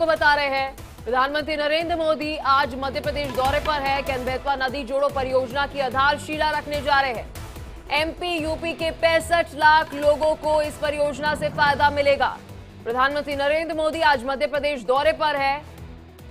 को बता रहे हैं प्रधानमंत्री नरेंद्र मोदी आज मध्य प्रदेश दौरे पर है। केन-बेतवा नदी जोड़ो परियोजना की आधारशिला रखने जा रहे हैं। एमपी यूपी के 65 लाख लोगों को इस परियोजना से फायदा मिलेगा। प्रधानमंत्री नरेंद्र मोदी आज मध्य प्रदेश दौरे पर है।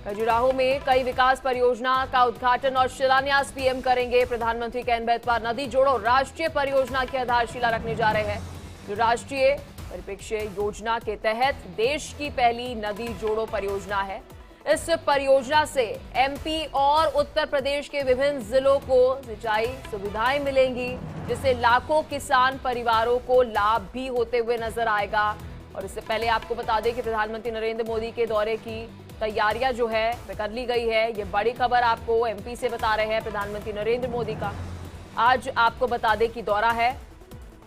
खजुराहो में कई विकास परियोजना का उद्घाटन और शिलान्यास पीएम करेंगे। प्रधानमंत्री केन-बेतवा नदी जोड़ो राष्ट्रीय परियोजना की आधारशिला रखने जा रहे हैं, जो राष्ट्रीय परिप्रेक्ष्य योजना के तहत देश की पहली नदी जोड़ो परियोजना है। इस परियोजना से एमपी और उत्तर प्रदेश के विभिन्न जिलों को सिंचाई सुविधाएं मिलेंगी, जिससे लाखों किसान परिवारों को लाभ भी होते हुए नजर आएगा। और इससे पहले आपको बता दें कि प्रधानमंत्री नरेंद्र मोदी के दौरे की तैयारियां जो है वह कर ली गई है। ये बड़ी खबर आपको एमपी से बता रहे हैं प्रधानमंत्री नरेंद्र मोदी का। आज आपको बता दें कि दौरा है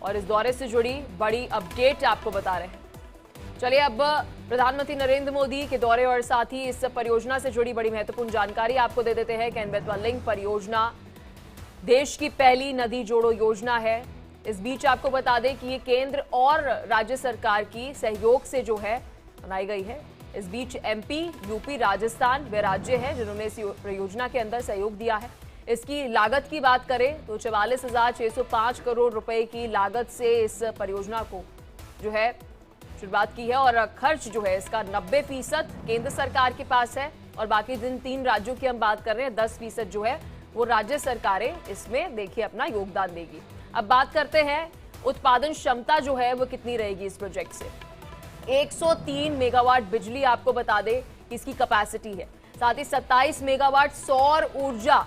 और इस दौरे से जुड़ी बड़ी अपडेट आपको बता रहे हैं। चलिए अब प्रधानमंत्री नरेंद्र मोदी के दौरे और साथ ही इस परियोजना से जुड़ी बड़ी महत्वपूर्ण जानकारी आपको दे देते हैं। केन-बेतवा लिंक परियोजना देश की पहली नदी जोड़ो योजना है। इस बीच आपको बता दें कि ये केंद्र और राज्य सरकार की सहयोग से जो है बनाई गई है। इस बीच एमपी, यूपी, राजस्थान वे राज्य हैं जिन्होंने इस परियोजना के अंदर सहयोग दिया है। इसकी लागत की बात करें तो 44,605 करोड़ रुपए की लागत से इस परियोजना को जो है शुरुआत की है और खर्च जो है इसका 90% केंद्र सरकार के पास है और बाकी जिन 3 राज्यों की हम बात कर रहे हैं 10% जो है वो राज्य सरकारें इसमें देखिए अपना योगदान देगी। अब बात करते हैं उत्पादन क्षमता जो है वो कितनी रहेगी इस प्रोजेक्ट से। 103 मेगावाट बिजली आपको बता दें कि इसकी कैपेसिटी है, साथ ही 27 मेगावाट सौर ऊर्जा।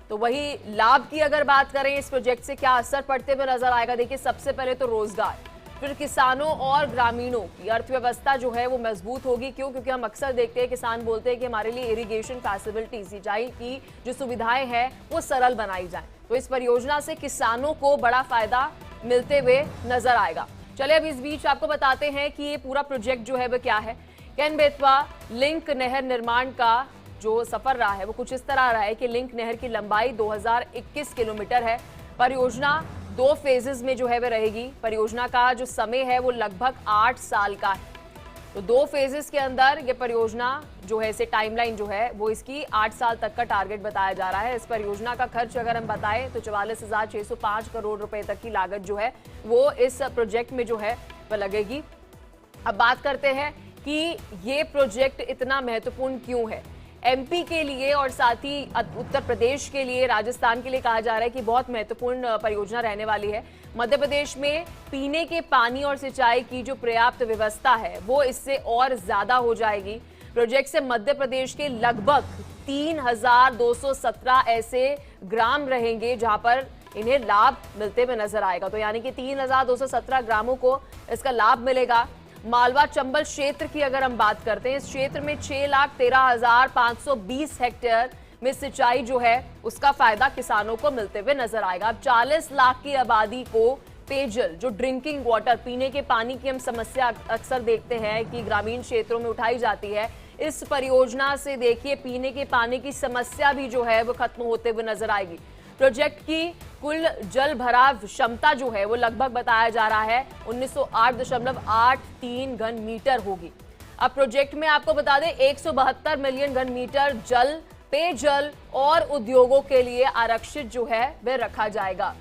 तो वही लाभ की अगर बात करें इस प्रोजेक्ट से क्या असर पड़ते हुए नजर आएगा, देखिए सबसे पहले तो रोजगार, फिर किसानों और ग्रामीणों की अर्थव्यवस्था जो है वो मजबूत होगी। क्यों? क्योंकि हम अक्सर देखते हैं किसान बोलते हैं कि हमारे लिए इरिगेशन फैसिलिटी, सिंचाई की जो सुविधाएं हैं वो सरल बनाई जाए। तो इस परियोजना से किसानों को बड़ा फायदा मिलते हुए नजर आएगा। चलिए अब इस बीच आपको बताते हैं कि ये पूरा प्रोजेक्ट जो है वो क्या है। केन-बेतवा लिंक नहर निर्माण का जो सफर रहा है वो कुछ इस तरह रहा है कि लिंक नहर की लंबाई 2021 किलोमीटर है। परियोजना 2 फेजेस में जो है वह रहेगी। परियोजना का जो समय है वो लगभग 8 साल का है। तो 2 फेजेस के अंदर ये परियोजना जो है इसे टाइमलाइन जो है वो इसकी 8 साल तक का टारगेट बताया जा रहा है। इस परियोजना का खर्च अगर हम बताएं तो 44,605 करोड़ रुपए तक की लागत जो है वो इस प्रोजेक्ट में जो है वह लगेगी। अब बात करते हैं कि ये प्रोजेक्ट इतना महत्वपूर्ण क्यों है एमपी के लिए और साथ ही उत्तर प्रदेश के लिए, राजस्थान के लिए कहा जा रहा है कि बहुत महत्वपूर्ण परियोजना रहने वाली है। मध्य प्रदेश में पीने के पानी और सिंचाई की जो पर्याप्त व्यवस्था है वो इससे और ज्यादा हो जाएगी। प्रोजेक्ट से मध्य प्रदेश के लगभग 3,217 ऐसे ग्राम रहेंगे जहां पर इन्हें लाभ मिलते हुए नजर आएगा। तो यानी कि 3,217 ग्रामों को इसका लाभ मिलेगा। मालवा चंबल क्षेत्र की अगर हम बात करते हैं, इस क्षेत्र में 6,13,520 हेक्टेयर में सिंचाई जो है उसका फायदा किसानों को मिलते हुए नजर आएगा। अब 40 लाख की आबादी को पेयजल, जो ड्रिंकिंग वाटर, पीने के पानी की हम समस्या अक्सर देखते हैं कि ग्रामीण क्षेत्रों में उठाई जाती है, इस परियोजना से देखिए पीने के पानी की समस्या भी जो है वो खत्म होते हुए नजर आएगी। प्रोजेक्ट की कुल जल भराव क्षमता जो है वो लगभग बताया जा रहा है 1908.83 घन मीटर होगी। अब प्रोजेक्ट में आपको बता दें 172 मिलियन घन मीटर जल पेयजल और उद्योगों के लिए आरक्षित जो है वह रखा जाएगा।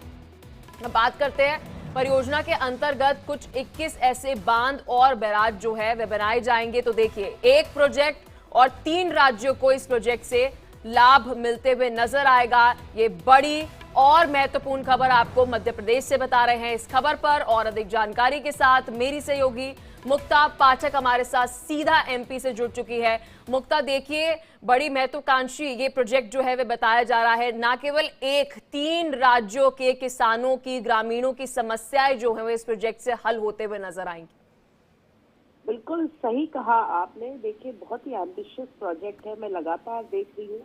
अब बात करते हैं परियोजना के अंतर्गत कुछ 21 ऐसे बांध और बैराज जो है वह बनाए जाएंगे। तो देखिए एक प्रोजेक्ट और 3 राज्यों को इस प्रोजेक्ट से लाभ मिलते हुए नजर आएगा। ये बड़ी और महत्वपूर्ण खबर आपको मध्य प्रदेश से बता रहे हैं। इस खबर पर और अधिक जानकारी के साथ मेरी सहयोगी मुक्ता पाठक हमारे साथ सीधा एमपी से जुड़ चुकी है। मुक्ता, देखिए बड़ी महत्वाकांक्षी ये प्रोजेक्ट जो है वह बताया जा रहा है। ना केवल 3 राज्यों के किसानों की, ग्रामीणों की समस्याएं जो है इस प्रोजेक्ट से हल होते हुए नजर आएंगी। बिल्कुल सही कहा आपने। देखिए बहुत ही एम्बिशियस प्रोजेक्ट है। मैं लगातार देख रही हूँ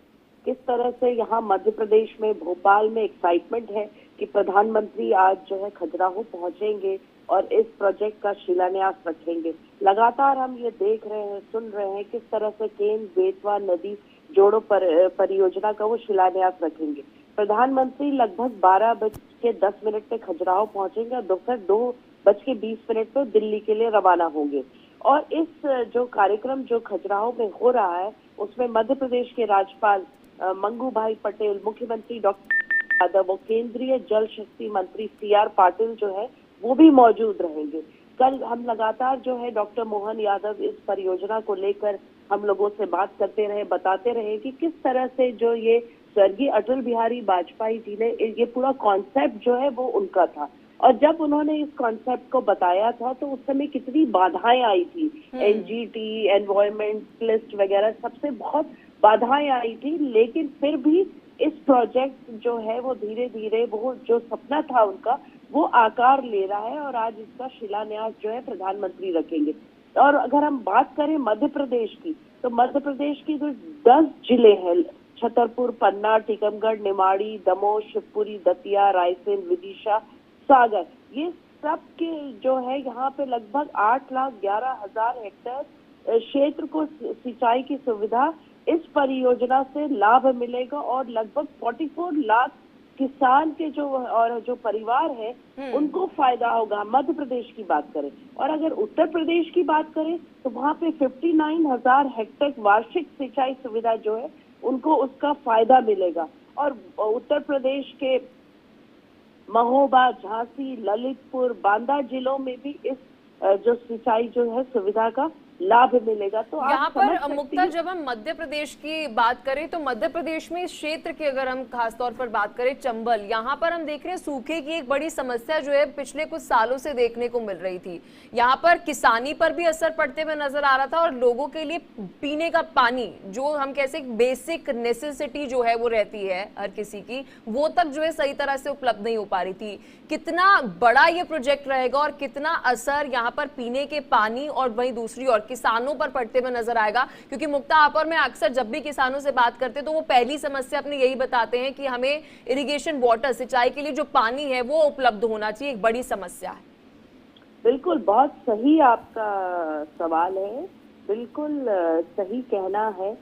किस तरह से यहाँ मध्य प्रदेश में, भोपाल में एक्साइटमेंट है कि प्रधानमंत्री आज जो है खजुराहो पहुंचेंगे और इस प्रोजेक्ट का शिलान्यास रखेंगे। लगातार हम ये देख रहे हैं, सुन रहे हैं किस तरह से केन-बेतवा नदी जोड़ो परियोजना का वो शिलान्यास रखेंगे। प्रधानमंत्री लगभग 12:10 पे खजुराहो पहुंचेंगे और दोपहर 2:20 पे दिल्ली के लिए रवाना होंगे। और इस जो कार्यक्रम जो खजुराहो में हो रहा है उसमें मध्य प्रदेश के राज्यपाल मंगू भाई पटेल, मुख्यमंत्री डॉक्टर यादव और केंद्रीय जल शक्ति मंत्री CR पाटिल जो है वो भी मौजूद रहेंगे। कल हम लगातार जो है डॉक्टर मोहन यादव इस परियोजना को लेकर हम लोगों से बात करते रहे, बताते रहे कि किस तरह से जो ये स्वर्गीय अटल बिहारी वाजपेयी जी ने ये पूरा कॉन्सेप्ट जो है वो उनका था, और जब उन्होंने इस कॉन्सेप्ट को बताया था तो उस समय कितनी बाधाएं आई थी। NGT, एनवायरमेंटलिस्ट वगैरह सबसे बहुत बाधाएं आई थी, लेकिन फिर भी इस प्रोजेक्ट जो है वो धीरे धीरे वो जो सपना था उनका वो आकार ले रहा है, और आज इसका शिलान्यास जो है प्रधानमंत्री रखेंगे। और अगर हम बात करें मध्य प्रदेश की, तो मध्य प्रदेश की जो 10 जिले हैं, छतरपुर, पन्ना, टीकमगढ़, निमाड़ी, दमोह, शिवपुरी, दतिया, रायसेन, विदिशा, सागर, ये सब के जो है यहाँ पे लगभग 8,11,000 हेक्टेयर क्षेत्र को सिंचाई की सुविधा इस परियोजना से लाभ मिलेगा, और लगभग 44 लाख किसान के जो परिवार है उनको फायदा होगा। मध्य प्रदेश की बात करें, और अगर उत्तर प्रदेश की बात करें तो वहाँ पे 59,000 हेक्टेयर वार्षिक सिंचाई सुविधा जो है उनको उसका फायदा मिलेगा। और उत्तर प्रदेश के महोबा, झांसी, ललितपुर, बांदा जिलों में भी इस जो सिंचाई जो है सुविधा का लाभ मिलेगा। तो यहाँ पर मुक्ता, जब हम मध्य प्रदेश की बात करें तो मध्य प्रदेश में इस क्षेत्र की अगर हम खासतौर पर बात करें, चंबल, यहाँ पर हम देख रहे हैं सूखे की एक बड़ी समस्या जो है पिछले कुछ सालों से देखने को मिल रही थी। यहाँ पर किसानी पर भी असर पड़ते हुए नजर आ रहा था, और लोगों के लिए पीने का पानी जो हम कैसे बेसिक नेसेसिटी जो है वो रहती है हर किसी की, वो तक जो है सही तरह से उपलब्ध नहीं हो पा रही थी। कितना बड़ा ये प्रोजेक्ट रहेगा और कितना असर यहाँ पर पीने के पानी और वहीं दूसरी ओर किसानों पर पड़ते हुए नजर आएगा? क्योंकि मुक्ता, आप और मैं अक्सर जब भी किसानों से बात करते हैं तो वो पहली समस्या अपनी यही बताते हैं कि हमें इरिगेशन वाटर, सिंचाई के लिए जो पानी है वो उपलब्ध होना चाहिए, एक बड़ी समस्या है। बिल्कुल, बहुत सही आपका सवाल है, बिल्कुल सही कहना है।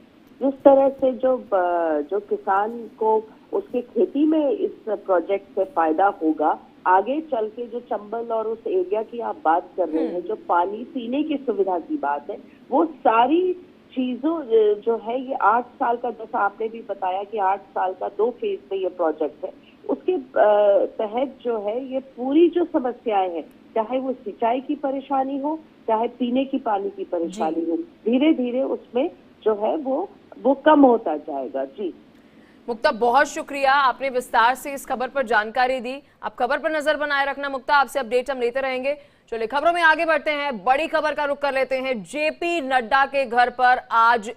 जिस तरह से जो किसान को उसके खेती में इस प्रोजेक्ट से फायदा होगा, आगे चल के जो चंबल और उस एरिया की आप बात कर रहे हैं, जो पानी पीने की सुविधा की बात है, वो सारी चीजों जो है ये 8 साल का, जैसा आपने भी बताया कि 8 साल का 2 फेज में ये प्रोजेक्ट है, उसके तहत जो है ये पूरी जो समस्याएं हैं, चाहे वो सिंचाई की परेशानी हो, चाहे पीने की पानी की परेशानी हो, धीरे धीरे उसमें जो है वो कम होता जाएगा। जी मुक्ता, बहुत शुक्रिया, आपने विस्तार से इस खबर पर जानकारी दी। आप खबर पर नजर बनाए रखना मुक्ता, आपसे अपडेट हम लेते रहेंगे। चलिए खबरों में आगे बढ़ते हैं, बड़ी खबर का रुख कर लेते हैं। JP नड्डा के घर पर आज